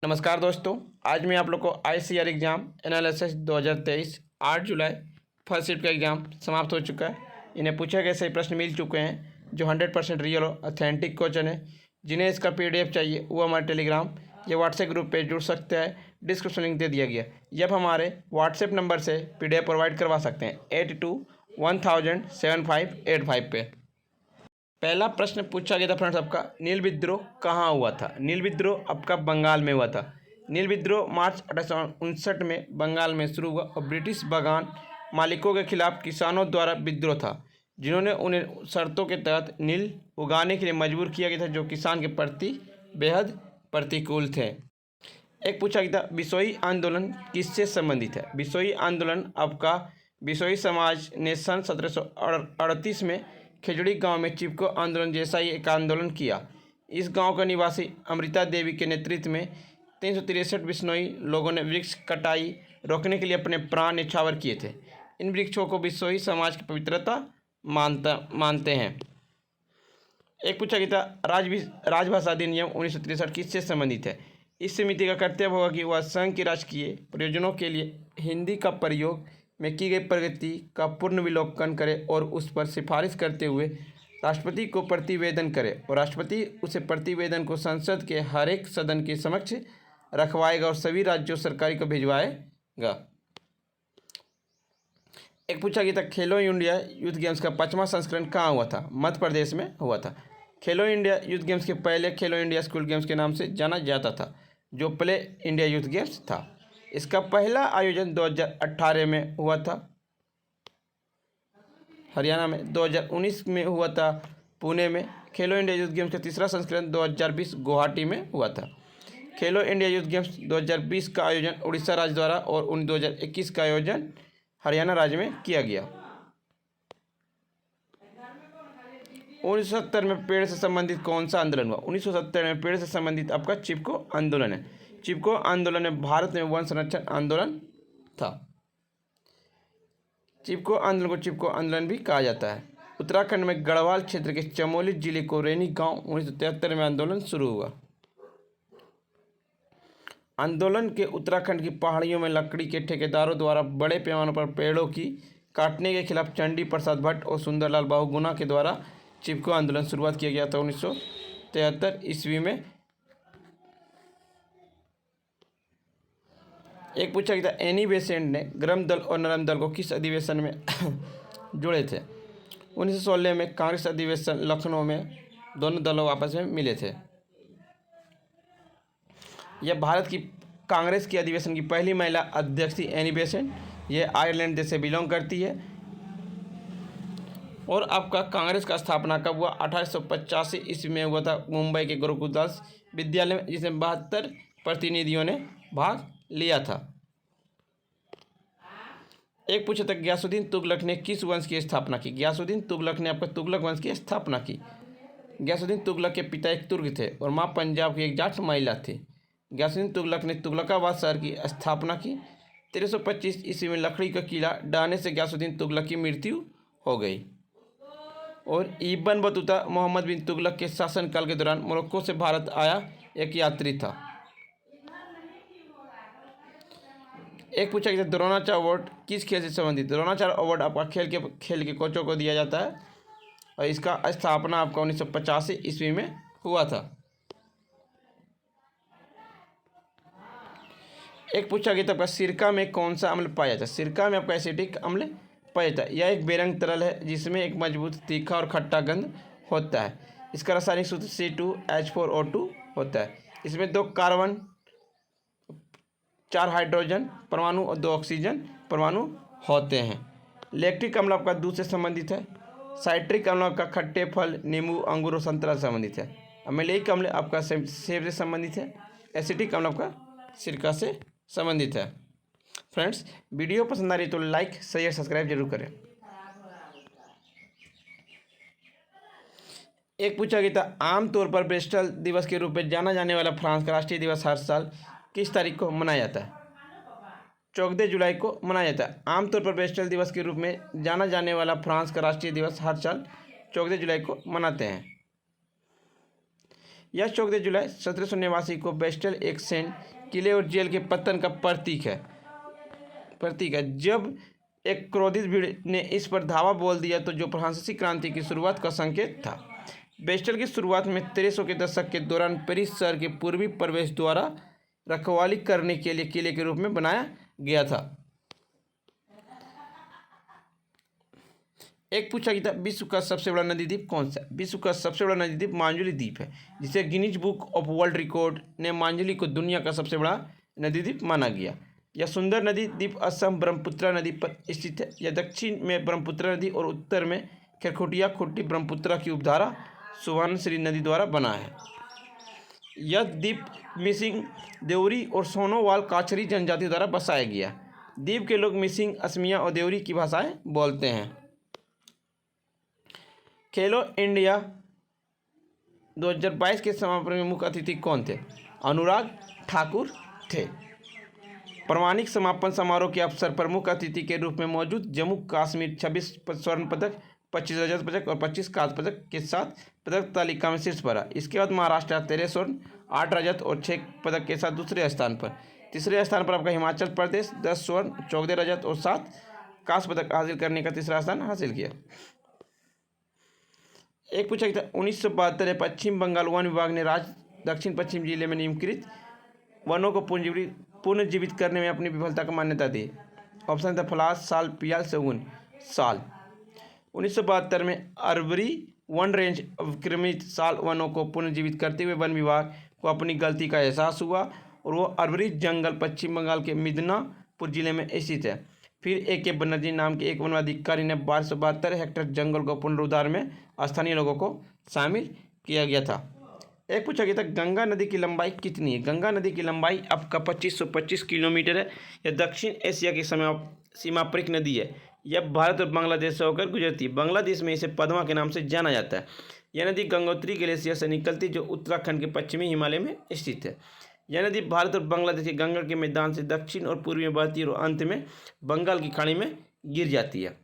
नमस्कार दोस्तों, आज मैं आप लोग को ICAR एग्ज़ाम एनालिसिस 2023 8 जुलाई फर्स्ट शिफ्ट का एग्ज़ाम समाप्त हो चुका है। इन्हें पूछे गए सही प्रश्न मिल चुके हैं जो 100% रियल और ऑथेंटिक क्वेश्चन है। जिन्हें इसका PDF चाहिए वो हमारे टेलीग्राम या व्हाट्सएप ग्रुप पे जुड़ सकते हैं। डिस्क्रिप्शन लिंक दे दिया गया। ये आप हमारे व्हाट्सएप नंबर से PDF प्रोवाइड करवा सकते हैं 82107585 पे। पहला प्रश्न पूछा गया था फ्रेंड्स आपका, नील विद्रोह कहाँ हुआ था। नील विद्रोह आपका बंगाल में हुआ था। नील विद्रोह मार्च 1859 में बंगाल में शुरू हुआ और ब्रिटिश बागान मालिकों के खिलाफ किसानों द्वारा विद्रोह था, जिन्होंने उन्हें शर्तों के तहत नील उगाने के लिए मजबूर किया गया था, जो किसान के प्रति बेहद प्रतिकूल थे। एक पूछा गया था, बिसोई आंदोलन किससे संबंधित है। बिसोई आंदोलन आपका बिसोई समाज ने सन 1738 में खिजड़ी गांव में चिपको आंदोलन जैसा ही एक आंदोलन किया। इस गांव के निवासी अमृता देवी के नेतृत्व में 363 बिश्नोई लोगों ने वृक्ष कटाई रोकने के लिए अपने प्राण न्यौछावर किए थे। इन वृक्षों को बिसोई समाज की पवित्रता मानते हैं। एक पूछा गया था, राजभाषा अधिनियम 1963 किससे संबंधित है। इस समिति का कर्तव्य होगा कि वह संघ के राजकीय प्रयोजनों के लिए हिंदी का प्रयोग में की गई प्रगति का पूर्ण विलोकन करे और उस पर सिफारिश करते हुए राष्ट्रपति को प्रतिवेदन करे और राष्ट्रपति उसे प्रतिवेदन को संसद के हर एक सदन के समक्ष रखवाएगा और सभी राज्यों सरकारी को भिजवाएगा। एक पूछा गया था, खेलो इंडिया यूथ गेम्स का 5वां संस्करण कहाँ हुआ था। मध्य प्रदेश में हुआ था। खेलो इंडिया यूथ गेम्स के पहले खेलो इंडिया स्कूल गेम्स के नाम से जाना जाता था, जो प्ले इंडिया यूथ गेम्स था। इसका पहला आयोजन 2018 में हुआ था हरियाणा में, 2019 में हुआ था पुणे में। खेलो इंडिया यूथ गेम्स का तीसरा संस्करण 2020 गुवाहाटी में हुआ था। खेलो इंडिया यूथ गेम्स 2020 का आयोजन उड़ीसा राज्य द्वारा और 2021 का आयोजन हरियाणा राज्य में किया गया। 1970 में पेड़ से संबंधित कौन सा आंदोलन हुआ। 1970 में पेड़ से संबंधित आपका चिपको आंदोलन है। चिपको आंदोलन में भारत में वन संरक्षण आंदोलन था। चिपको आंदोलन को चिपको आंदोलन भी कहा जाता है। उत्तराखंड में गढ़वाल क्षेत्र के चमोली जिले को रैनी गांव 1973 में आंदोलन शुरू हुआ। आंदोलन के उत्तराखंड की पहाड़ियों में लकड़ी के ठेकेदारों द्वारा बड़े पैमाने पर पेड़ों की काटने के खिलाफ चंडी प्रसाद भट्ट और सुंदरलाल बहुगुणा के द्वारा चिपको आंदोलन शुरुआत किया गया था 1973 ईस्वी में। एक पूछा गया था, एनी बेसेंट ने गर्म दल और नरम दल को किस अधिवेशन में जोड़े थे। 1916 में कांग्रेस अधिवेशन लखनऊ में दोनों दलों आपस में मिले थे। यह भारत की कांग्रेस की अधिवेशन की पहली महिला अध्यक्ष थी एनी बेसेंट। यह आयरलैंड देश से बिलोंग करती है। और आपका कांग्रेस का स्थापना कब हुआ। 1885 ईस्वी में हुआ था मुंबई के गुरुकुलदास विद्यालय में, जिसमें 72 प्रतिनिधियों ने भाग लिया था। एक पूछा था, गयासुद्दीन तुगलक ने किस वंश की स्थापना की। गयासुद्दीन तुगलक ने आपका तुगलक वंश की स्थापना की। गयासुद्दीन तुगलक के पिता एक तुर्क थे और माँ पंजाब की एक जाट महिला थी। गयासुद्दीन तुगलक ने तुगलकाबाद शहर की स्थापना की। 1325 ईस्वी में लकड़ी का किला डालने से गयासुद्दीन तुगलक की मृत्यु हो गई। और इब्न बतूता मोहम्मद बिन तुगलक के शासनकाल के दौरान मोरक्को से भारत आया एक यात्री था। एक पूछा गया, द्रोणाचार्य अवार्ड किस खेल से संबंधित। द्रोणाचार्य अवार्ड आपका खेल के कोचों को दिया जाता है और इसका स्थापना आपका 1985 ईस्वी में हुआ था। एक पूछा गया था, आपका सिरका में कौन सा अम्ल पाया जाता है। सिरका में आपका एसिटिक अम्ल पाया जाता है। यह एक बेरंग तरल है जिसमें एक मजबूत तीखा और खट्टा गंध होता है। इसका रासायनिक सूत्र C2H4O2 होता है। इसमें 2 कार्बन 4 हाइड्रोजन परमाणु और 2 ऑक्सीजन परमाणु होते हैं। लैक्टिक अम्ल आपका दूध से संबंधित है। साइट्रिक अम्ल आपका खट्टे फल, नींबू, अंगूर और संतरा से संबंधित है। अम्लीय अम्ल आपका सेब से संबंधित है। एसिटिक अम्ल आपका सिरका से संबंधित है। फ्रेंड्स, वीडियो पसंद आ रही तो लाइक शेयर सब्सक्राइब जरूर करें। एक पूछा गया था, आमतौर पर ब्रेस्टल दिवस के रूप में जाना जाने वाला फ्रांस का राष्ट्रीय दिवस हर साल किस तारीख को मनाया जाता है। 14 जुलाई को मनाया जाता है। आमतौर पर ब्रेस्टल दिवस के रूप में जाना जाने वाला फ्रांस का राष्ट्रीय दिवस हर साल 14 जुलाई को मनाते हैं। यह 14 जुलाई 1789 को बेस्टल एक सैन्य किले और जेल के पतन का प्रतीक है। जब एक क्रोधित भीड़ ने इस पर धावा बोल दिया तो जो फ्रांसीसी क्रांति की शुरुआत का संकेत था। बेस्टल की शुरुआत में 1300 के दशक के दौरान पेरिस शहर के पूर्वी प्रवेश द्वारा रखवाली करने के लिए किले के रूप में बनाया गया था। एक पूछा गया था विश्व का सबसे बड़ा नदी द्वीप कौन सा? विश्व का सबसे बड़ा नदी द्वीप मांजुली द्वीप है, जिसे Guinness book of world record ने मांजुली को दुनिया का सबसे बड़ा नदी द्वीप माना गया। यह सुंदर नदी द्वीप असम ब्रह्मपुत्र नदी पर स्थित है। यह दक्षिण में ब्रह्मपुत्र नदी और उत्तर में खरखोटिया खुट्टी ब्रह्मपुत्र की उपधारा सुवर्णश्री नदी द्वारा बना है। यह द्वीप मिसिंग, देवरी और सोनोवाल काछरी जनजाति द्वारा बसाया गया। द्वीप के लोग मिसिंग, असमिया और देवरी की भाषाएं बोलते हैं। खेलो इंडिया 2022 के समापन में मुख्य अतिथि कौन थे? अनुराग ठाकुर थे। प्रमाणिक समापन समारोह के अवसर पर मुख्य अतिथि के रूप में मौजूद जम्मू कश्मीर 26 स्वर्ण पदक, 25 रजत पदक और 25 कांस्य पदक के साथ पदक तालिका में शीर्ष पर है। इसके बाद महाराष्ट्र 13 स्वर्ण, 8 रजत और 6 पदक के साथ दूसरे स्थान पर। तीसरे स्थान पर आपका हिमाचल प्रदेश 10 स्वर्ण, 14 रजत और 7 कांस्य पदक हासिल करने का तीसरा स्थान हासिल किया। एक पूछा गया था 1972 में पश्चिम बंगाल वन विभाग ने राज्य दक्षिण पश्चिम जिले में निम्नलिखित वनों को पुनर्जीवित करने में अपनी विफलता को मान्यता दी। ऑप्शन था पलाश साल, पियाल, शगुन साल। 1972 में अरवरी वन रेंज अवक्रमित साल वनों को पुनर्जीवित करते हुए वन विभाग को अपनी गलती का एहसास हुआ और वो अरवरी जंगल पश्चिम बंगाल के मिदनापुर जिले में स्थित है। फिर A.K. बनर्जी नाम के एक वन अधिकारी ने 1272 हेक्टेयर जंगल को पुनरुद्धार में स्थानीय लोगों को शामिल किया गया था। एक पूछा गया था गंगा नदी की लंबाई कितनी है? गंगा नदी की लंबाई आपका 2525 किलोमीटर है। यह दक्षिण एशिया की सीमापरिक नदी है। यह भारत और बांग्लादेश से होकर गुजरती है। बांग्लादेश में इसे पद्मा के नाम से जाना जाता है। यह नदी गंगोत्री ग्लेशियर से निकलती है जो उत्तराखंड के पश्चिमी हिमालय में स्थित है। यह नदी भारत और बांग्लादेश के गंगा के मैदान से दक्षिण और पूर्व में बहती है और अंत में बंगाल की खाड़ी में गिर जाती है।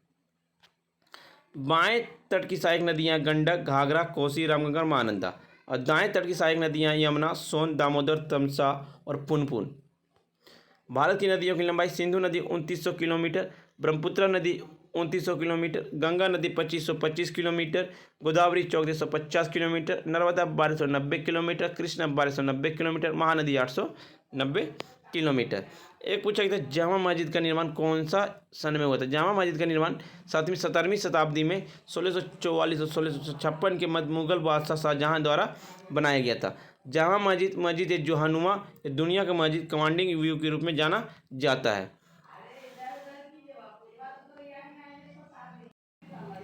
बाएं तट की सहायक नदियां गंडक, घाघरा, कोसी, रामगंगा, महानंदा और दाएं तट की सहायक नदियां यमुना, सोन, दामोदर, तमसा और पुनपुन। भारत की नदियों की लंबाई सिंधु नदी 2900 किलोमीटर, ब्रह्मपुत्र नदी 2900 किलोमीटर, गंगा नदी 2525 kilometre, Godavari 1450 kilometre, Narmada 1290 kilometre, Krishna 1290 kilometre, Mahanadi 890 kilometre. एक पूछा गया था जामा मस्जिद का निर्माण कौन सा सन में हुआ था? जामा मस्जिद का निर्माण 17वीं शताब्दी में 1644 और 1656 के मध्य मुगल बादशाह शाहजहां द्वारा बनाया गया था। जामा मस्जिद जोहानुमा दुनिया का मस्जिद कमांडिंग व्यू के रूप में जाना जाता है।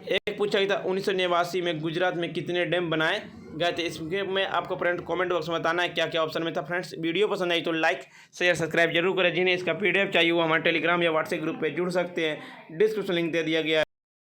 एक पूछा गया था 1989 में गुजरात में कितने डैम बनाए गए थे? इसके में आपको फ्रेंड कमेंट बॉक्स में बताना है क्या क्या ऑप्शन में था। फ्रेंड्स वीडियो पसंद आई तो लाइक शेयर सब्सक्राइब जरूर करें। जिन्हें इसका PDF चाहिए वो हमारे टेलीग्राम या व्हाट्सएप ग्रुप पे जुड़ सकते हैं। डिस्क्रिप्शन लिंक दे दिया गया है।